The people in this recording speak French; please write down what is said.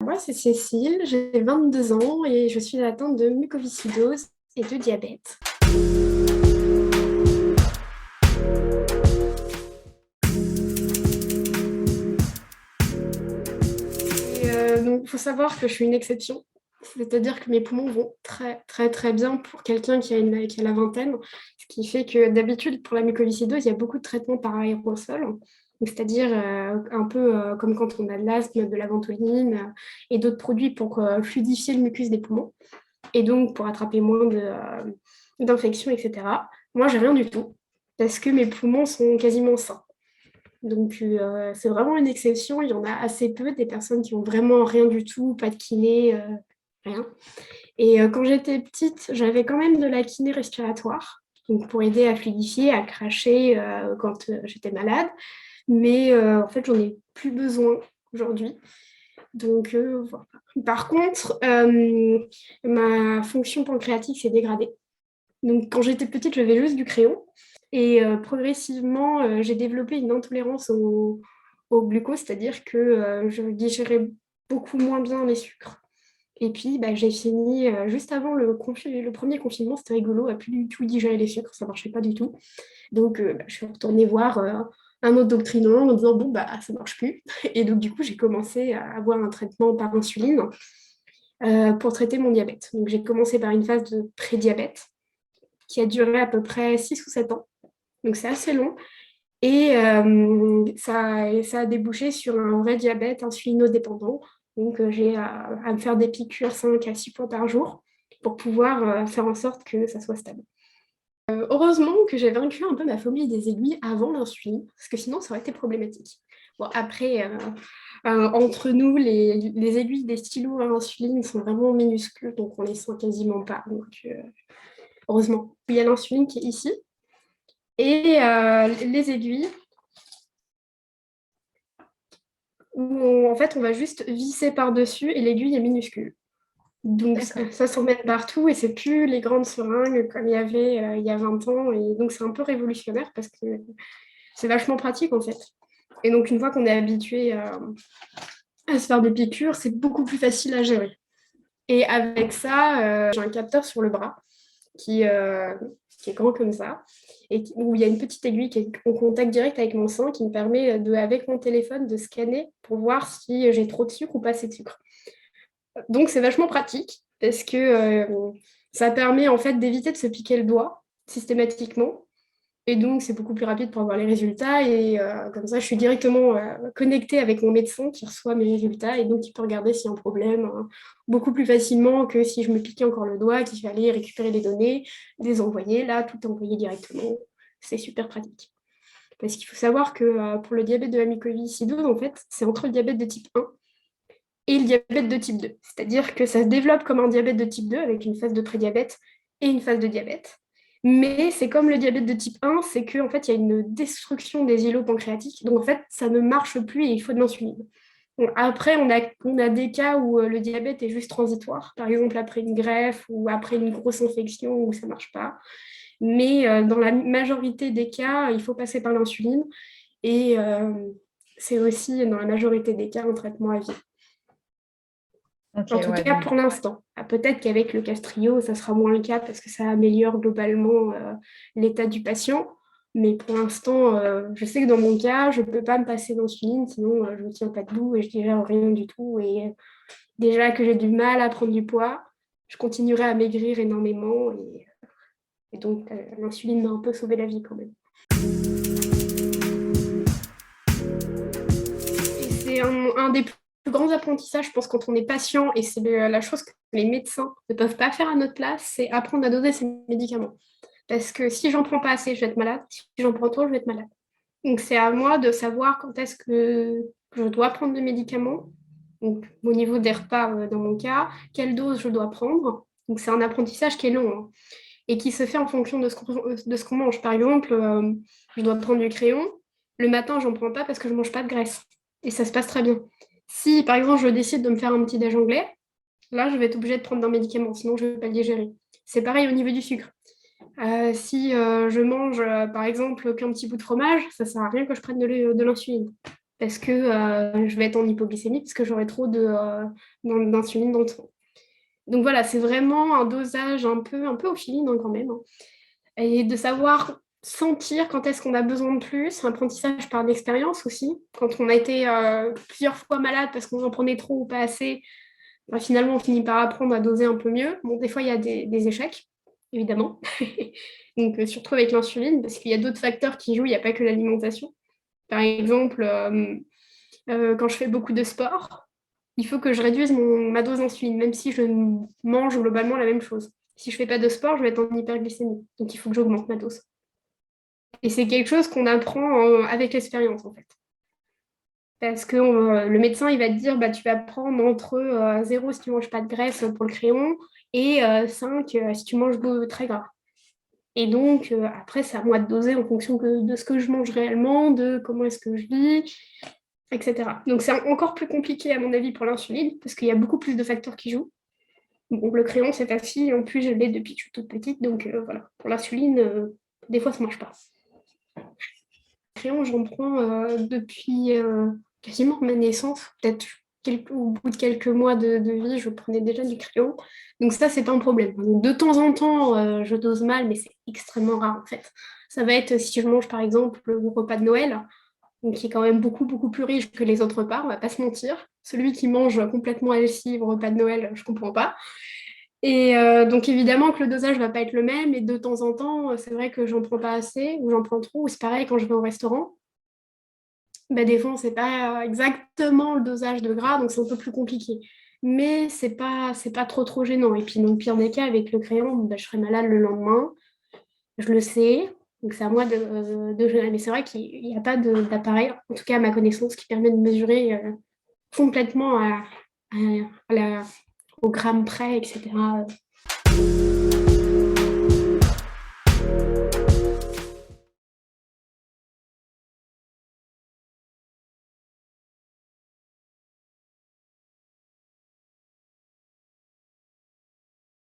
Moi, c'est Cécile, j'ai 22 ans et je suis atteinte de mucoviscidose et de diabète. Donc, il faut savoir que je suis une exception. C'est-à-dire que mes poumons vont très, très, très bien pour quelqu'un qui a la vingtaine. Ce qui fait que d'habitude, pour la mucoviscidose, il y a beaucoup de traitements par aérosol. Donc, c'est-à-dire un peu comme quand on a de l'asthme, de la ventoline et d'autres produits pour fluidifier le mucus des poumons. Et donc pour attraper moins d'infections, etc. Moi, j'ai rien du tout, parce que mes poumons sont quasiment sains. Donc c'est vraiment une exception, il y en a assez peu, des personnes qui ont vraiment rien du tout, pas de kiné, rien. Et quand j'étais petite, j'avais quand même de la kiné respiratoire, donc pour aider à fluidifier, à cracher quand j'étais malade. Mais en fait, j'en ai plus besoin aujourd'hui. Donc, voilà. Par contre, ma fonction pancréatique s'est dégradée. Donc, quand j'étais petite, j'avais juste du crayon. Et progressivement, j'ai développé une intolérance au glucose, c'est-à-dire que je digérais beaucoup moins bien les sucres. Et puis, bah, j'ai fini juste avant le premier confinement, c'était rigolo, à plus du tout digérer les sucres, ça marchait pas du tout. Donc, bah, je suis retournée voir un autre docrinant en disant, bon, bah, ça marche plus. Et donc, du coup, j'ai commencé à avoir un traitement par insuline pour traiter mon diabète. Donc, j'ai commencé par une phase de prédiabète qui a duré à peu près 6 ou 7 ans. Donc, c'est assez long. Et ça a débouché sur un vrai diabète insulinodépendant. Donc, j'ai à me faire des piqûres 5 à 6 fois par jour pour pouvoir faire en sorte que ça soit stable. Heureusement que j'ai vaincu un peu ma phobie des aiguilles avant l'insuline, parce que sinon ça aurait été problématique. Bon, après, entre nous, les aiguilles des stylos à insuline sont vraiment minuscules, donc on les sent quasiment pas. Donc, heureusement, il y a l'insuline qui est ici. Et les aiguilles, où en fait on va juste visser par-dessus et l'aiguille est minuscule. Donc D'accord. ça s'emmène partout et c'est plus les grandes seringues comme il y avait il y a 20 ans. Et donc c'est un peu révolutionnaire parce que c'est vachement pratique en fait. Et donc une fois qu'on est habitué à se faire des piqûres, c'est beaucoup plus facile à gérer. Et avec ça, j'ai un capteur sur le bras qui, euh, qui est grand comme ça, et où il y a une petite aiguille qui est en contact direct avec mon sang qui me permet, avec mon téléphone, de scanner pour voir si j'ai trop de sucre ou pas assez de sucre. Donc c'est vachement pratique parce que ça permet en fait d'éviter de se piquer le doigt systématiquement. Et donc, c'est beaucoup plus rapide pour avoir les résultats. Et comme ça, je suis directement connectée avec mon médecin qui reçoit mes résultats et donc qui peut regarder s'il y a un problème beaucoup plus facilement que si je me piquais encore le doigt, qu'il fallait récupérer les données, les envoyer. Là, tout est envoyé directement. C'est super pratique. Parce qu'il faut savoir que pour le diabète de la mucoviscidose, en fait, c'est entre le diabète de type 1 et le diabète de type 2. C'est-à-dire que ça se développe comme un diabète de type 2 avec une phase de prédiabète et une phase de diabète. Mais c'est comme le diabète de type 1, c'est qu'en fait, il y a une destruction des îlots pancréatiques. Donc, en fait, ça ne marche plus et il faut de l'insuline. Bon, après, on a des cas où le diabète est juste transitoire. Par exemple, après une greffe ou après une grosse infection où ça ne marche pas. Mais dans la majorité des cas, il faut passer par l'insuline. Et c'est aussi, dans la majorité des cas, un traitement à vie. Ok, En tout ouais, cas, donc pour l'instant. Ah, peut-être qu'avec le Castrio, ça sera moins le cas parce que ça améliore globalement l'état du patient. Mais pour l'instant, je sais que dans mon cas, je ne peux pas me passer d'insuline, sinon je ne tiens pas debout et je digère rien du tout. Et déjà que j'ai du mal à prendre du poids, je continuerai à maigrir énormément. Et donc, l'insuline m'a un peu sauvé la vie quand même. Et c'est un des plus grands apprentissages, je pense, quand on est patient, et c'est la chose que les médecins ne peuvent pas faire à notre place, c'est apprendre à doser ses médicaments. Parce que si j'en prends pas assez, je vais être malade. Si j'en prends trop, je vais être malade. Donc c'est à moi de savoir quand est-ce que je dois prendre des médicaments. Donc au niveau des repas, dans mon cas, quelle dose je dois prendre. Donc c'est un apprentissage qui est long, hein, et qui se fait en fonction de ce qu'on mange. Par exemple, je dois prendre du crayon. Le matin, j'en prends pas parce que je mange pas de graisse. Et ça se passe très bien. Si, par exemple, je décide de me faire un petit déj anglais, là, je vais être obligée de prendre un médicament, sinon je ne vais pas le digérer. C'est pareil au niveau du sucre. Si je mange, par exemple, qu'un petit bout de fromage, ça ne sert à rien que je prenne de l'insuline. parce que je vais être en hypoglycémie, parce que j'aurai trop d'insuline dans le sang. Donc voilà, c'est vraiment un dosage un peu au feeling hein, quand même, hein. Et de savoir sentir quand est-ce qu'on a besoin de plus, un apprentissage par l'expérience aussi. Quand on a été plusieurs fois malade parce qu'on en prenait trop ou pas assez, bah, finalement on finit par apprendre à doser un peu mieux. Bon, des fois il y a des échecs, évidemment. Donc surtout avec l'insuline, parce qu'il y a d'autres facteurs qui jouent, il n'y a pas que l'alimentation. Par exemple, quand je fais beaucoup de sport, il faut que je réduise ma dose d'insuline, même si je mange globalement la même chose. Si je fais pas de sport, je vais être en hyperglycémie. Donc il faut que j'augmente ma dose. Et c'est quelque chose qu'on apprend avec l'expérience, en fait. Parce que le médecin, il va te dire, bah, tu vas prendre entre 0 si tu manges pas de graisse pour le crayon et 5 si tu manges très gras. Et donc, après, c'est à moi de doser en fonction de ce que je mange réellement, de comment est-ce que je vis, etc. Donc, c'est encore plus compliqué, à mon avis, pour l'insuline, parce qu'il y a beaucoup plus de facteurs qui jouent. Bon, le crayon, c'est facile. En plus, je l'ai depuis que je suis toute petite. Donc, voilà. Pour l'insuline, des fois, ça ne marche pas. Le crayon, j'en prends depuis quasiment ma naissance. Peut-être au bout de quelques mois de vie, je prenais déjà du crayon. Donc, ça, c'est pas un problème. Donc, de temps en temps, je dose mal, mais c'est extrêmement rare, en fait. Ça va être si je mange, par exemple, le repas de Noël, donc qui est quand même beaucoup, beaucoup plus riche que les autres repas, on va pas se mentir. Celui qui mange complètement healthy au repas de Noël, je comprends pas. Et donc évidemment que le dosage ne va pas être le même, et de temps en temps, c'est vrai que j'en prends pas assez, ou j'en prends trop, ou c'est pareil quand je vais au restaurant. Bah, des fois, c'est pas exactement le dosage de gras, donc c'est un peu plus compliqué. Mais c'est pas trop trop gênant. Et puis dans le pire des cas, avec le crayon, bah, je serai malade le lendemain, je le sais, donc c'est à moi de gérer. Mais c'est vrai qu'il n'y a pas d'appareil, en tout cas à ma connaissance, qui permet de mesurer complètement à au gramme près, etc.